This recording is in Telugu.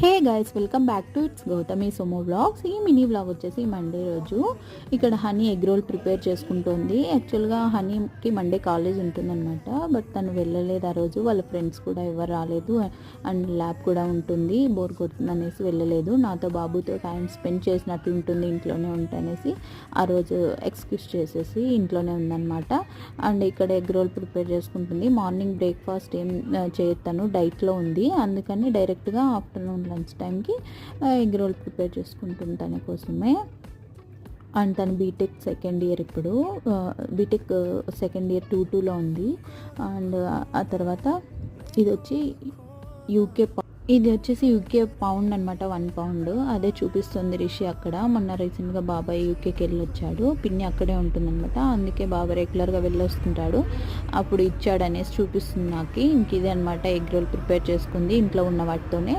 Hey guys, welcome back to it's Gautami Sumo vlogs. ఈ మినీ వ్లాగ్ వచ్చేసి మండే రోజు ఇక్కడ హనీ ఎగ్ రోల్ ప్రిపేర్ చేసుకుంటుంది. యాక్చువల్గా హనీకి మండే కాలేజ్ ఉంటుందన్నమాట. బట్ తను వెళ్ళలేదు ఆ రోజు. వాళ్ళ ఫ్రెండ్స్ కూడా ఎవరు రాలేదు అండ్ ల్యాబ్ కూడా ఉంటుంది, బోర్ కొడుతుంది అనేసి వెళ్ళలేదు. నాతో బాబుతో టైం స్పెండ్ చేసినట్టు ఉంటుంది, ఇంట్లోనే ఉంటానేసి ఆ రోజు ఎక్స్క్యూజ్ చేసేసి ఇంట్లోనే ఉందన్నమాట. అండ్ ఇక్కడ ఎగ్ రోల్ ప్రిపేర్ చేసుకుంటుంది. మార్నింగ్ బ్రేక్ఫాస్ట్ ఏం చేయతాను, డైట్లో ఉంది, అందుకని డైరెక్ట్గా ఆఫ్టర్నూన్ లంచ్ టైంకి ఎగ్ రోల్ ప్రిపేర్ చేసుకుంటుంది తన కోసమే. అండ్ తను బీటెక్ సెకండ్ ఇయర్, ఇప్పుడు బీటెక్ సెకండ్ ఇయర్ 2-2లో ఉంది. అండ్ ఆ తర్వాత ఇది వచ్చి యూకే పౌండ్ అనమాట, 1 పౌండ్. అదే చూపిస్తుంది రిషి అక్కడ. మొన్న రీసెంట్గా బాబాయ్ యూకేకి వెళ్ళి వచ్చాడు, పిన్ని అక్కడే ఉంటుందన్నమాట. అందుకే బాబాయ్ రెగ్యులర్గా వెళ్ళొస్తుంటాడు, అప్పుడు ఇచ్చాడు అనేసి చూపిస్తుంది నాకు. ఇంక ఇదే అనమాట ఎగ్ రోల్ ప్రిపేర్ చేసుకుంది ఇంట్లో ఉన్న వాటితోనే